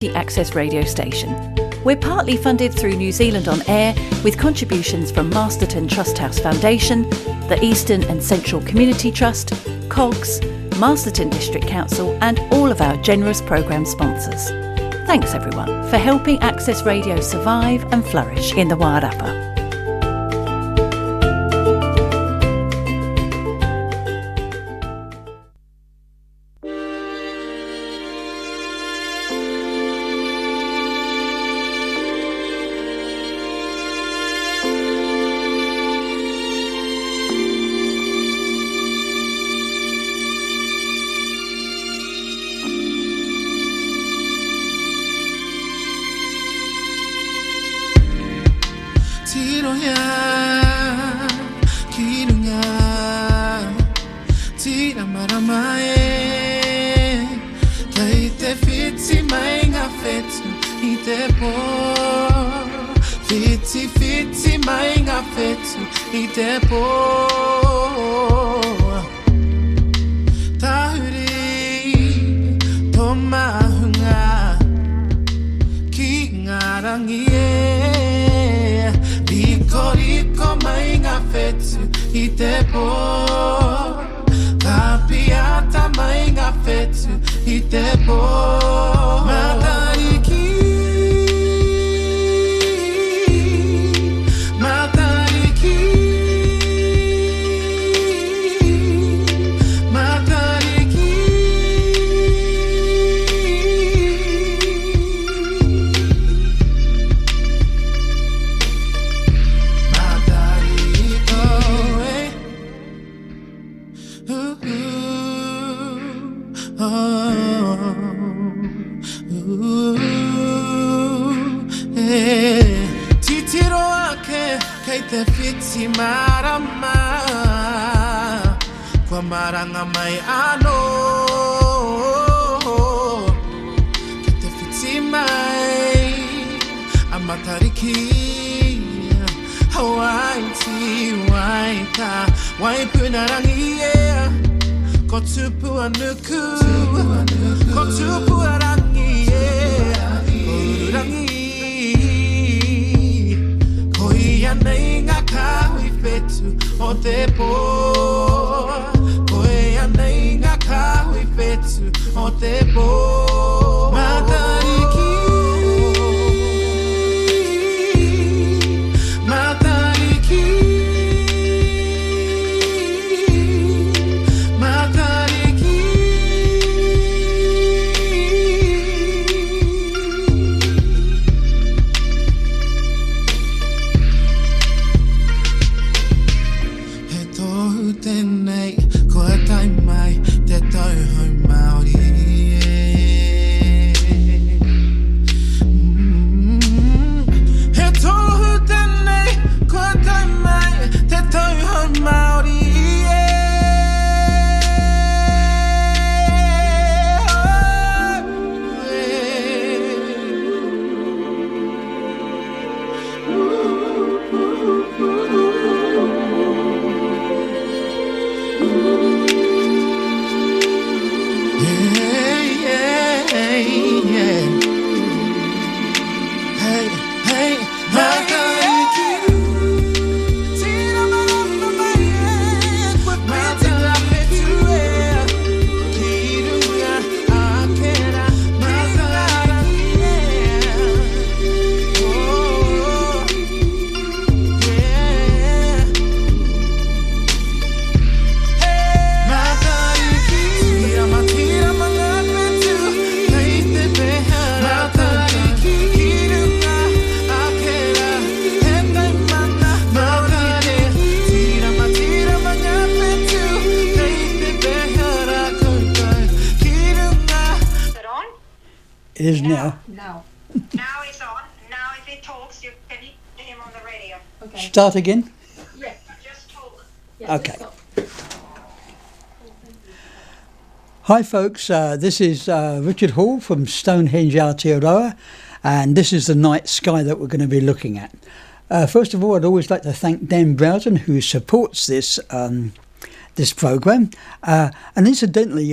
Community Access radio station. We're partly funded through New Zealand On Air, with contributions from Masterton Trust House Foundation, the Eastern and Central Community Trust, COGS, Masterton District Council and all of our generous programme sponsors. Thanks everyone for helping Access Radio survive and flourish in the Wairarapa. Is now. Now. Now it's on. Now if it talks, you can hear him on the radio. Okay. Start again? Yes. Just talk. Yeah, Okay. just stop. Hi folks, this is Richard Hall from Stonehenge Aotearoa, and this is the night sky that we're going to be looking at. First of all, I'd always like to thank Dan Broughton, who supports this this program. And incidentally,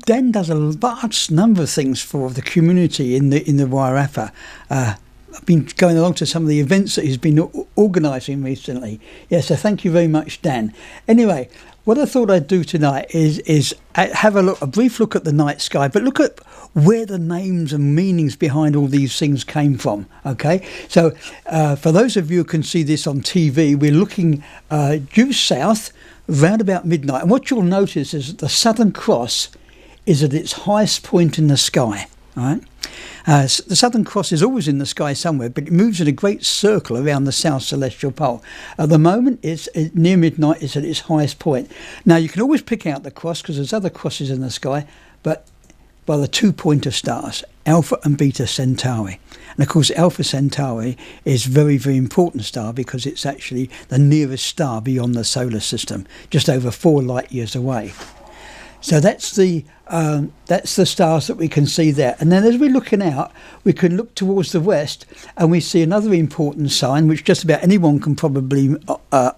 Dan does a vast number of things for the community in the Wairarapa. I've been going along to some of the events that he's been organising recently. Yeah, so thank you very much, Dan. Anyway, what I thought I'd do tonight is have a brief look at the night sky, but look at where the names and meanings behind all these things came from. Okay, so for those of you who can see this on TV, we're looking due south round about midnight, and what you'll notice is that the Southern Cross is at its highest point in the sky. Right. The Southern Cross is always in the sky somewhere, but it moves in a great circle around the South Celestial Pole. At the moment, it's near midnight, it's at its highest point. Now, you can always pick out the cross because there's other crosses in the sky, but by the 2 pointer stars, Alpha and Beta Centauri. And of course, Alpha Centauri is a very, very important star because it's actually the nearest star beyond the solar system, just over 4 light years away. So that's the stars that we can see there. And then as we're looking out, we can look towards the west and we see another important sign, which just about anyone can probably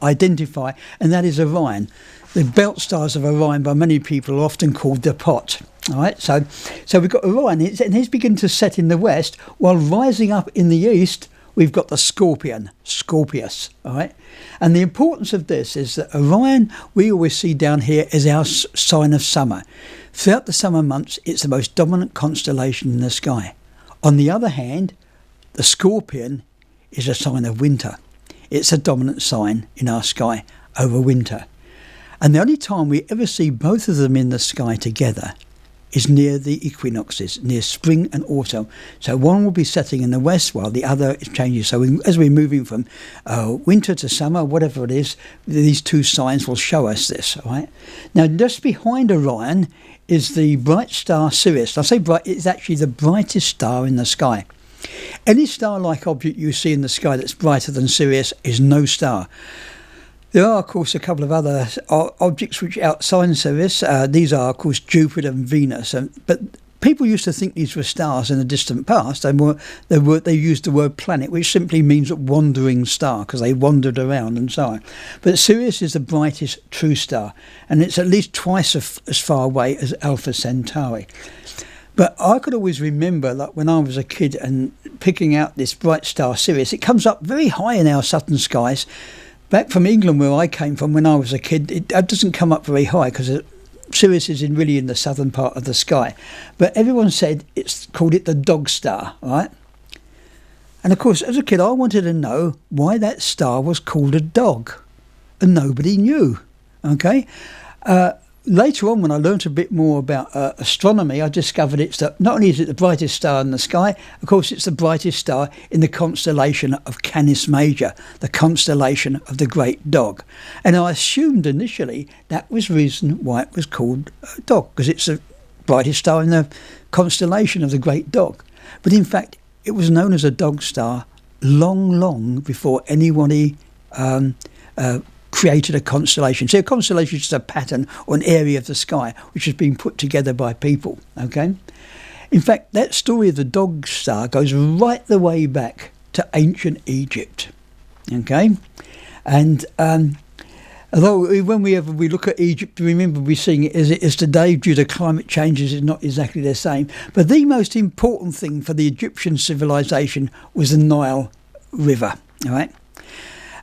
identify, and that is Orion. The belt stars of Orion by many people are often called the pot. All right, so we've got Orion, and he's beginning to set in the west, while rising up in the east, we've got the Scorpion, Scorpius, all right? And the importance of this is that Orion, we always see down here as our sign of summer. Throughout the summer months, it's the most dominant constellation in the sky. On the other hand, the Scorpion is a sign of winter. It's a dominant sign in our sky over winter. And the only time we ever see both of them in the sky together is near the equinoxes, near spring and autumn. So one will be setting in the west while the other changes. So as we're moving from winter to summer, whatever it is, these two signs will show us this. All right. Now, just behind Orion is the bright star Sirius. I say bright, it's actually the brightest star in the sky. Any star-like object you see in the sky that's brighter than Sirius is no star. There are, of course, a couple of other objects which outshine Sirius. These are, of course, Jupiter and Venus. But people used to think these were stars in the distant past. They used the word planet, which simply means a wandering star, because they wandered around and so on. But Sirius is the brightest true star, and it's at least twice as far away as Alpha Centauri. But I could always remember, like when I was a kid, and picking out this bright star Sirius. It comes up very high in our southern skies. Back from England, where I came from when I was a kid, it doesn't come up very high because Sirius is really in the southern part of the sky. But everyone called it the dog star, right? And of course, as a kid, I wanted to know why that star was called a dog, and nobody knew. Okay. Later on, when I learnt a bit more about astronomy, I discovered not only is it the brightest star in the sky, of course it's the brightest star in the constellation of Canis Major, the constellation of the Great Dog. And I assumed initially that was the reason why it was called a dog, because it's the brightest star in the constellation of the Great Dog. But in fact, it was known as a dog star long before anybody created a constellation. See, a constellation is just a pattern or an area of the sky which has been put together by people, okay? In fact, that story of the dog star goes right the way back to ancient Egypt, okay? And although when we look at Egypt, remember we're seeing it as it is today due to climate changes, it's not exactly the same. But the most important thing for the Egyptian civilization was the Nile River, all right?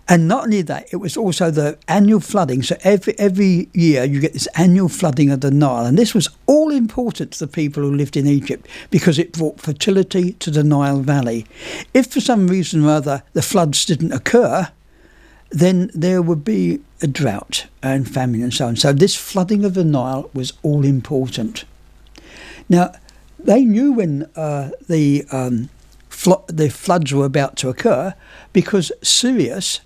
And not only that, it was also the annual flooding. So every year you get this annual flooding of the Nile. And this was all important to the people who lived in Egypt because it brought fertility to the Nile Valley. If for some reason or other the floods didn't occur, then there would be a drought and famine and so on. So this flooding of the Nile was all important. Now, they knew when the floods were about to occur because Sirius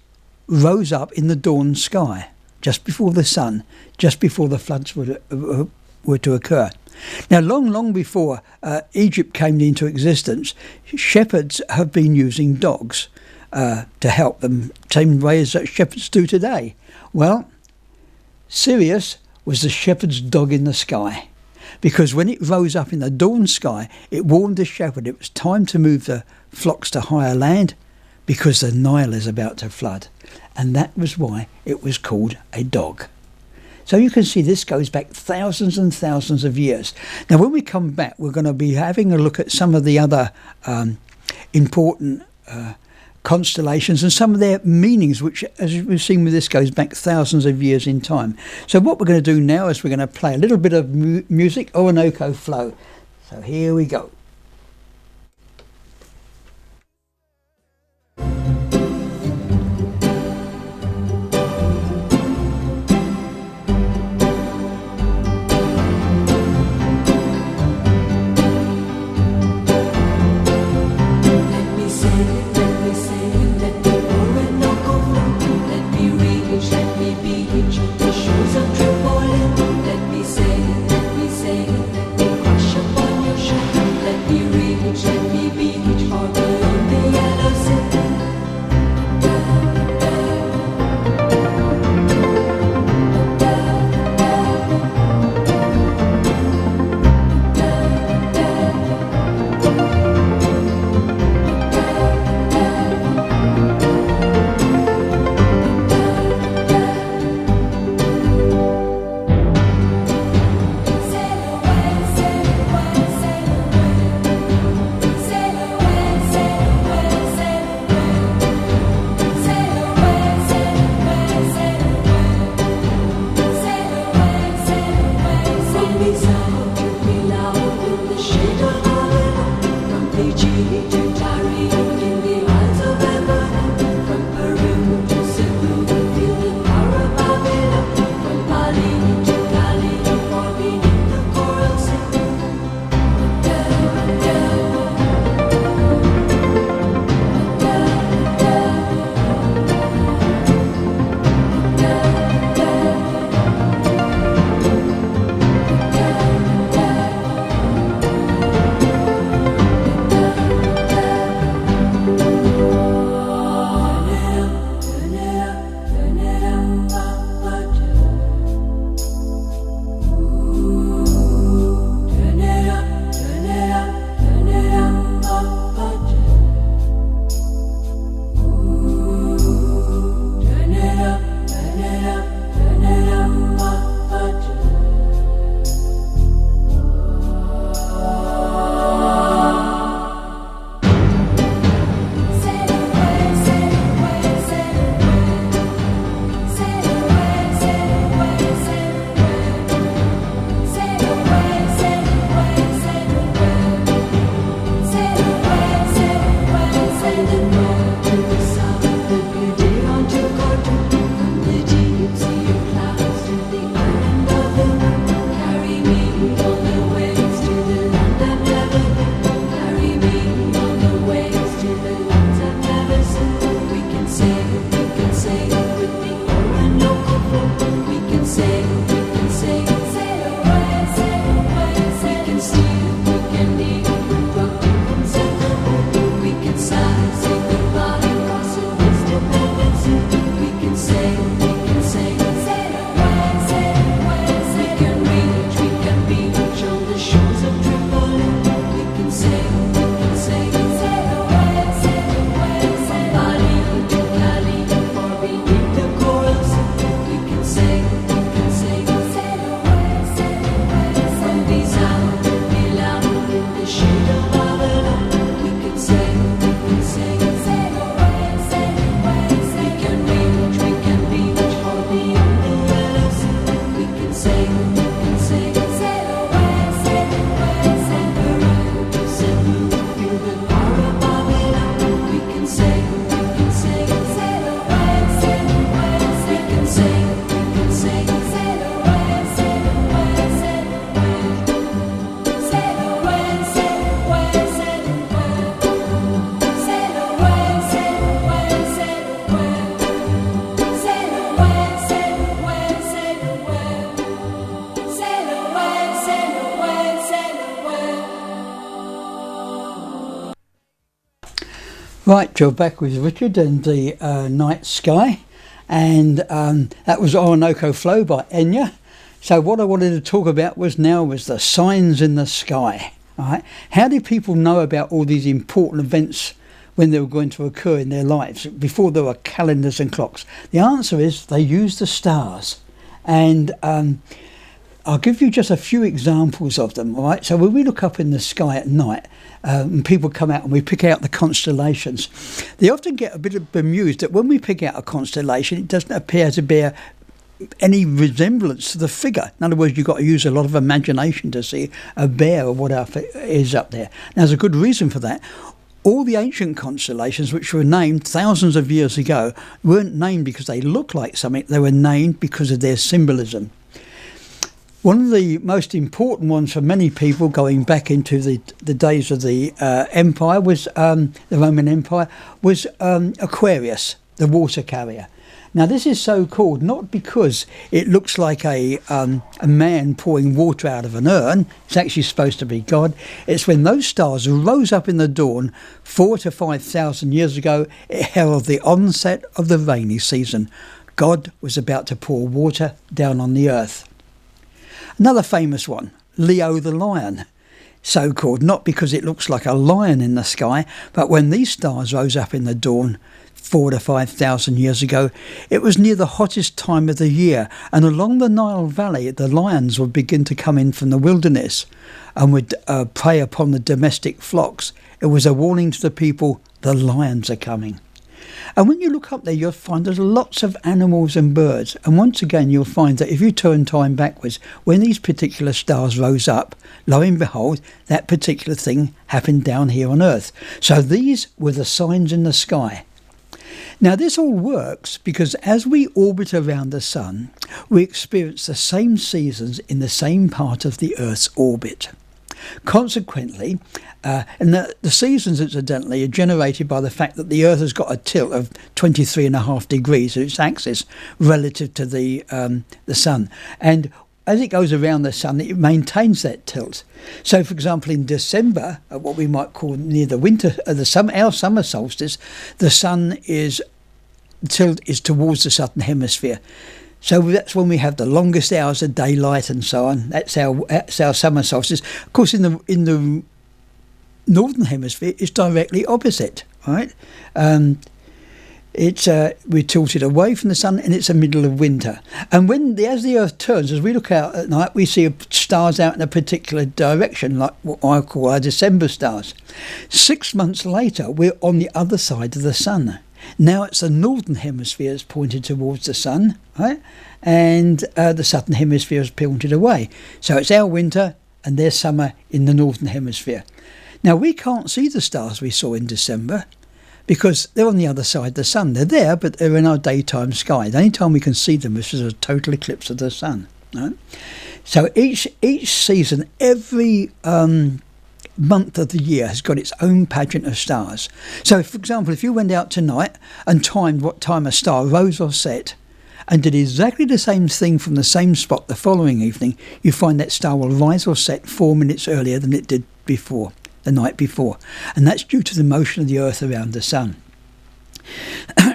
rose up in the dawn sky just before the sun, just before the floods were to occur. Now, long before Egypt came into existence, shepherds have been using dogs to help them, same way as shepherds do today. Well, Sirius was the shepherd's dog in the sky, because when it rose up in the dawn sky, it warned the shepherd it was time to move the flocks to higher land because the Nile is about to flood. And that was why it was called a dog. So you can see this goes back thousands and thousands of years. Now, when we come back, we're going to be having a look at some of the other important constellations and some of their meanings, which, as we've seen with this, goes back thousands of years in time. So what we're going to do now is we're going to play a little bit of music, Orinoco Flow. So here we go. Right, you're back with Richard and the Night Sky, and that was Orinoco Flow by Enya. So what I wanted to talk about was the signs in the sky. All right, how did people know about all these important events when they were going to occur in their lives before there were calendars and clocks? The answer is they used the stars. And I'll give you just a few examples of them, all right? So when we look up in the sky at night, and people come out and we pick out the constellations, they often get a bit bemused that when we pick out a constellation, it doesn't appear to bear any resemblance to the figure. In other words, you've got to use a lot of imagination to see a bear or whatever is up there. Now, there's a good reason for that. All the ancient constellations, which were named thousands of years ago, weren't named because they look like something. They were named because of their symbolism. One of the most important ones for many people going back into the days of the Empire was the Roman Empire, was Aquarius, the water carrier. Now, this is so called not because it looks like a man pouring water out of an urn. It's actually supposed to be God. It's when those stars rose up in the dawn 4,000 to 5,000 years ago, it heralded the onset of the rainy season. God was about to pour water down on the earth. Another famous one, Leo the lion. So called not because it looks like a lion in the sky, but when these stars rose up in the dawn 4,000 to 5,000 years ago, it was near the hottest time of the year, and along the Nile Valley the lions would begin to come in from the wilderness and would prey upon the domestic flocks. It was a warning to the people, the lions are coming. And when you look up there, you'll find there's lots of animals and birds. And once again, you'll find that if you turn time backwards, when these particular stars rose up, lo and behold, that particular thing happened down here on Earth. So these were the signs in the sky. Now, this all works because as we orbit around the sun, we experience the same seasons in the same part of the Earth's orbit. Consequently, and the seasons, incidentally, are generated by the fact that the Earth has got a tilt of 23.5 degrees at its axis relative to the sun. And as it goes around the sun, it maintains that tilt. So, for example, in December, at what we might call near the winter, our summer solstice, the sun is tilt is towards the southern hemisphere. So that's when we have the longest hours of daylight and so on. That's our summer solstice. Of course, in the northern hemisphere, it's directly opposite, right? We're tilted away from the sun, and it's the middle of winter. And as the Earth turns, as we look out at night, we see stars out in a particular direction, like what I call our December stars. 6 months later, we're on the other side of the sun. Now it's the northern hemisphere is pointed towards the sun, right? And the southern hemisphere is pointed away. So it's our winter and their summer in the northern hemisphere. Now, we can't see the stars we saw in December because they're on the other side of the sun. They're there, but they're in our daytime sky. The only time we can see them is a total eclipse of the sun. Right? So each season, every month of the year has got its own pageant of stars. So, for example, if you went out tonight and timed what time a star rose or set and did exactly the same thing from the same spot the following evening, you find that star will rise or set 4 minutes earlier than it did before, the night before. And that's due to the motion of the Earth around the sun.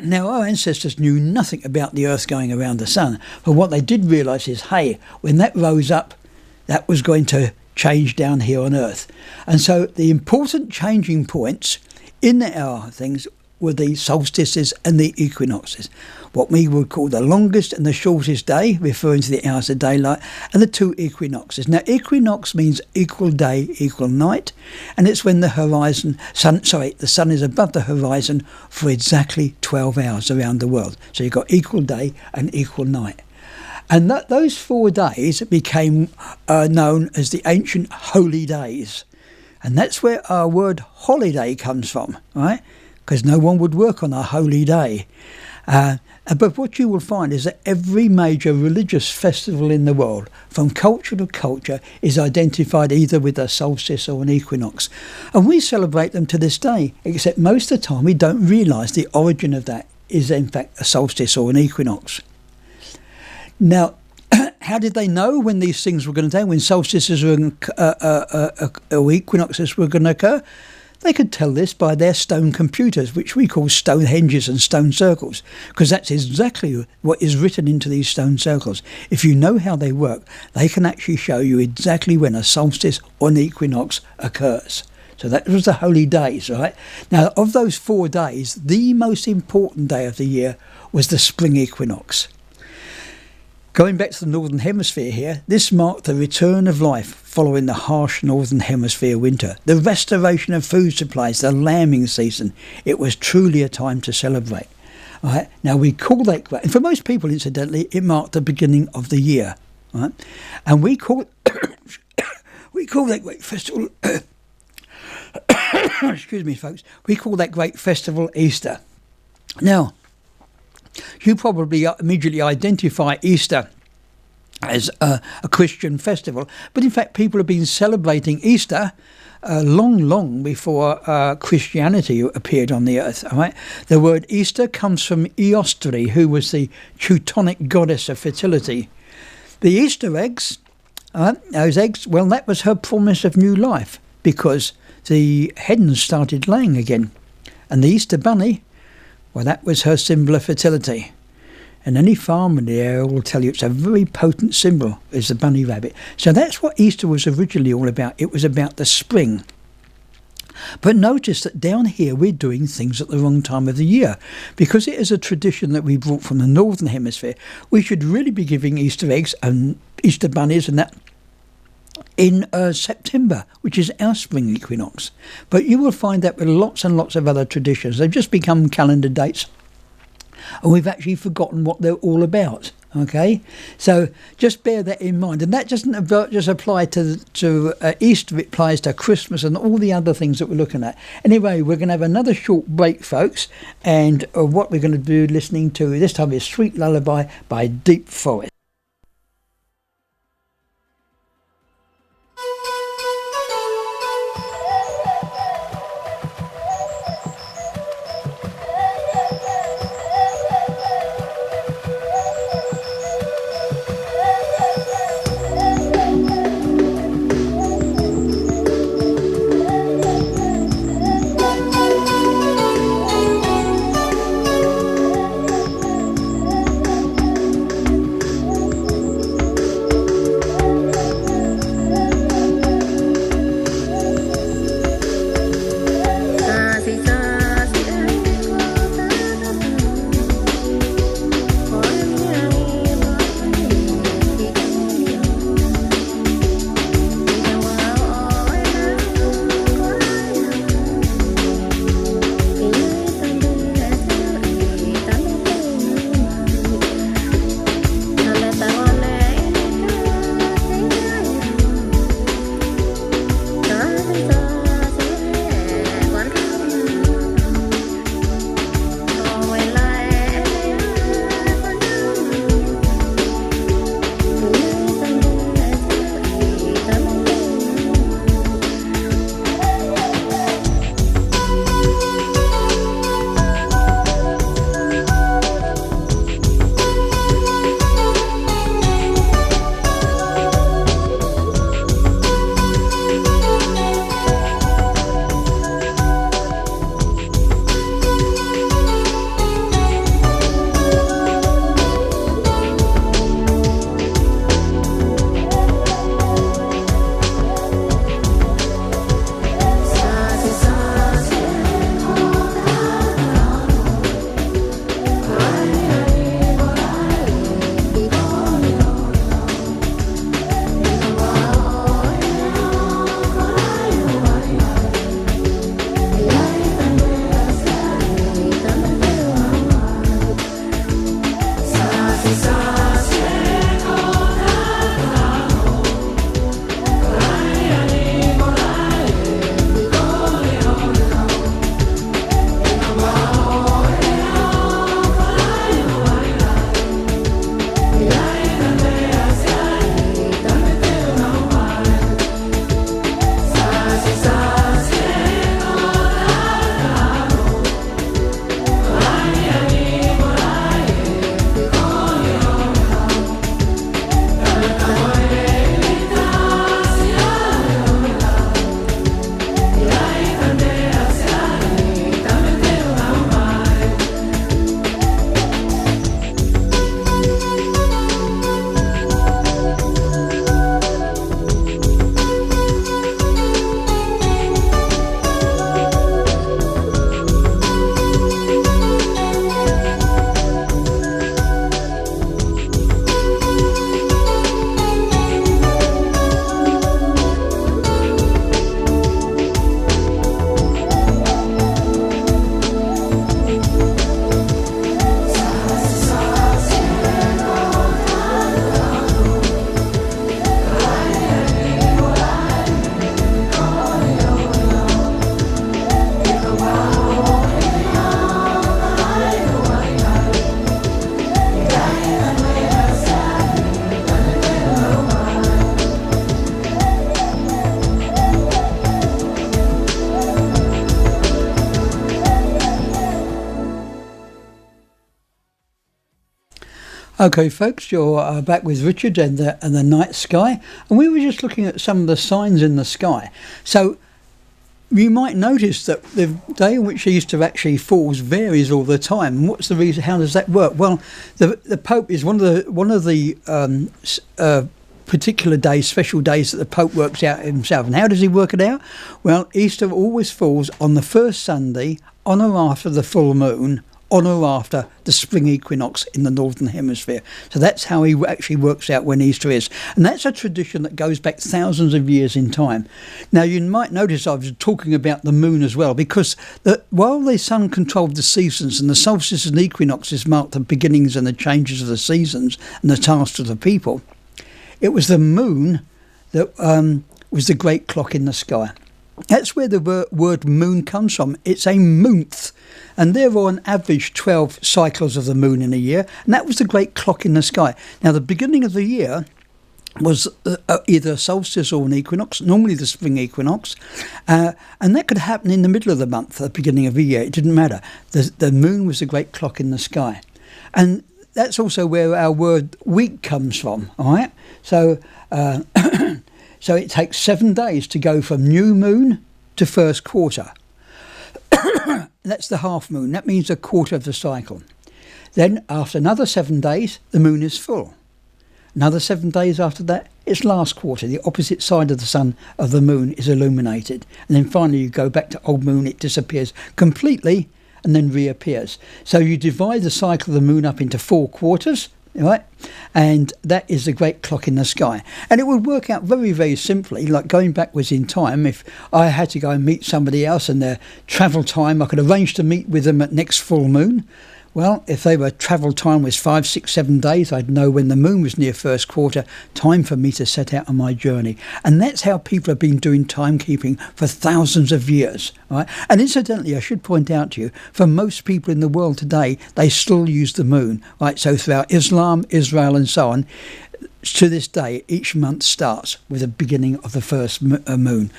Now, our ancestors knew nothing about the Earth going around the sun, but what they did realise is, hey, when that rose up, that was going to change down here on Earth. And so the important changing points in our things were the solstices and the equinoxes, what we would call the longest and the shortest day, referring to the hours of daylight, and the two equinoxes. Now, equinox means equal day, equal night, and it's when the sun is above the horizon for exactly 12 hours around the world. So you've got equal day and equal night. And those 4 days became known as the ancient holy days. And that's where our word holiday comes from, right? Because no one would work on a holy day. But what you will find is that every major religious festival in the world, from culture to culture, is identified either with a solstice or an equinox. And we celebrate them to this day, except most of the time we don't realise the origin of that is in fact a solstice or an equinox. Now, how did they know when these things were going to happen, when solstices or equinoxes were going to occur? They could tell this by their stone computers, which we call stone henges and stone circles, because that's exactly what is written into these stone circles. If you know how they work, they can actually show you exactly when a solstice or an equinox occurs. So that was the holy days, right? Now, of those 4 days, the most important day of the year was the spring equinox. Going back to the Northern Hemisphere here, this marked the return of life following the harsh Northern Hemisphere winter. The restoration of food supplies, the lambing season. It was truly a time to celebrate. All right? Now we call that great, and for most people, incidentally, it marked the beginning of the year. All right? And we call that great festival, excuse me folks, we call that great festival Easter. Now, you probably immediately identify Easter as a Christian festival, but in fact people have been celebrating Easter long before Christianity appeared on the earth. All right? The word Easter comes from Eostre, who was the Teutonic goddess of fertility. The Easter eggs, those eggs, well, that was her promise of new life, because the hens started laying again. And the Easter bunny, well, that was her symbol of fertility. And any farmer in the area will tell you it's a very potent symbol, is the bunny rabbit. So that's what Easter was originally all about. It was about the spring. But notice that down here we're doing things at the wrong time of the year. Because it is a tradition that we brought from the Northern Hemisphere, we should really be giving Easter eggs and Easter bunnies and that in September, which is our spring equinox. But you will find that with lots and lots of other traditions. They've just become calendar dates, and we've actually forgotten what they're all about. Okay, so just bear that in mind. And that doesn't just apply to Easter, it applies to Christmas and all the other things that we're looking at. Anyway, we're going to have another short break, folks, and what we're going to do listening to this time is Sweet Lullaby by Deep Forest. Okay, folks, you're back with Richard and the night sky, and we were just looking at some of the signs in the sky. So you might notice that the day in which Easter actually falls varies all the time. And what's the reason? How does that work? Well, the Pope is one of the particular days, special days that the Pope works out himself. And how does he work it out? Well, Easter always falls on the first Sunday on or after the full moon, on or after the spring equinox in the northern hemisphere. So that's how he actually works out when Easter is. And that's a tradition that goes back thousands of years in time. Now, you might notice I was talking about the moon as well, because while the sun controlled the seasons and the solstices and equinoxes marked the beginnings and the changes of the seasons and the tasks of the people, it was the moon that was the great clock in the sky. That's where the word moon comes from. It's a month, and there are on average 12 cycles of the moon in a year, and that was the great clock in the sky. Now, the beginning of the year was either a solstice or an equinox, normally the spring equinox, and that could happen in the middle of the month, at the beginning of the year. It didn't matter. The moon was the great clock in the sky. And that's also where our word week comes from, all right? So so it takes 7 days to go from new moon to first quarter. That's the half moon. That means a quarter of the cycle. Then after another 7 days, the moon is full. Another 7 days after that, it's last quarter. The opposite side of the sun, of the moon, is illuminated. And then finally you go back to old moon, it disappears completely and then reappears. So you divide the cycle of the moon up into 4 quarters, right? And that is the great clock in the sky. And it would work out very, very simply, like going backwards in time. If I had to go and meet somebody else and their travel time, I could arrange to meet with them at next full moon. Well, if they were travel time was 5, 6, 7 days, I'd know when the moon was near first quarter, time for me to set out on my journey. And that's how people have been doing timekeeping for thousands of years. Right? And incidentally, I should point out to you, for most people in the world today, they still use the moon. Right? So throughout Islam, Israel and so on, to this day, each month starts with the beginning of the first moon,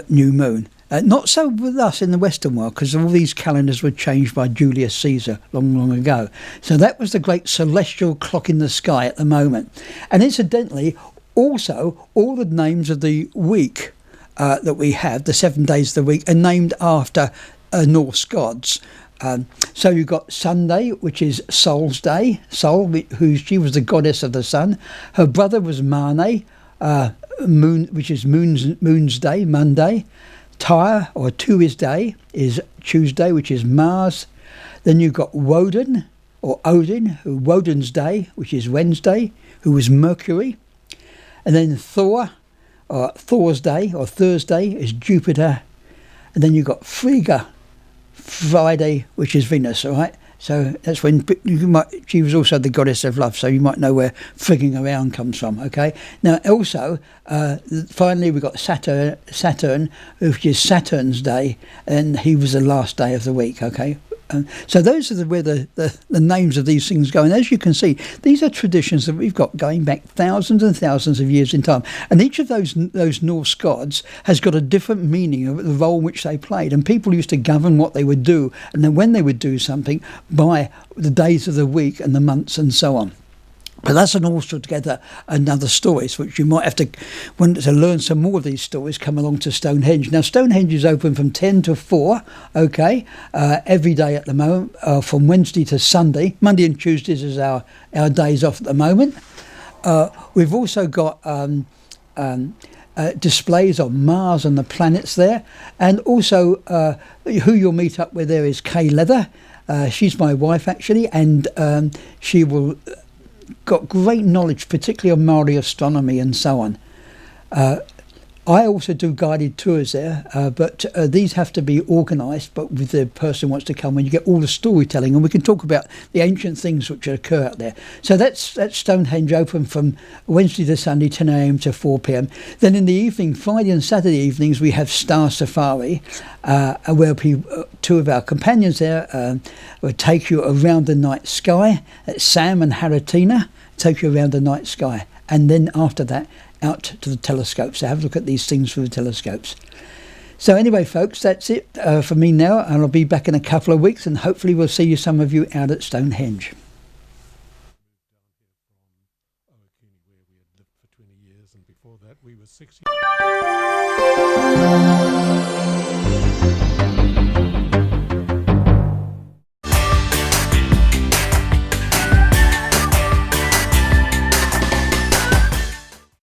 new moon. Not so with us in the Western world, because all these calendars were changed by Julius Caesar long, long ago. So that was the great celestial clock in the sky at the moment. And incidentally, also, all the names of the week that we have, the 7 days of the week, are named after Norse gods. So you've got Sunday, which is Sol's day. Sol, she was the goddess of the sun. Her brother was Mane, moon, which is moon's day, Monday. Tyre, or Tui's day, is Tuesday, which is Mars. Then you've got Woden, or Odin, Woden's day, which is Wednesday, who was Mercury. And then Thor, or Thor's day, or Thursday, is Jupiter. And then you've got Frigga, Friday, which is Venus, all right? So that's when she was also the goddess of love, so you might know where frigging around comes from, okay? Now, also, finally, we've got Saturn, which is Saturn's day, and he was the last day of the week, okay? So those are where the names of these things go. And as you can see, these are traditions that we've got going back thousands and thousands of years in time. And each of those Norse gods has got a different meaning of the role which they played. And people used to govern what they would do, and then when they would do something, by the days of the week and the months and so on. But that's an altogether another story, which you might have to, want to learn some more of these stories, come along to Stonehenge. Now, Stonehenge is open from 10 to 4, okay, every day at the moment, from Wednesday to Sunday. Monday and Tuesdays is our days off at the moment. We've also got displays on Mars and the planets there. And also, who you'll meet up with there is Kay Leather. She's my wife, actually, and she will... got great knowledge, particularly on Maori astronomy and so on. I also do guided tours there, but these have to be organised, but with the person who wants to come, when you get all the storytelling, and we can talk about the ancient things which occur out there. So that's Stonehenge, open from Wednesday to Sunday, 10 a.m. to 4 p.m. Then in the evening, Friday and Saturday evenings, we have Star Safari, where two of our companions there will take you around the night sky. That's Sam and Haratina, take you around the night sky. And then after that, out to the telescopes. So have a look at these things through the telescopes. So anyway, folks, that's it for me now. And I'll be back in a couple of weeks, and hopefully we'll see some of you out at Stonehenge. years, and before that we were 6 years.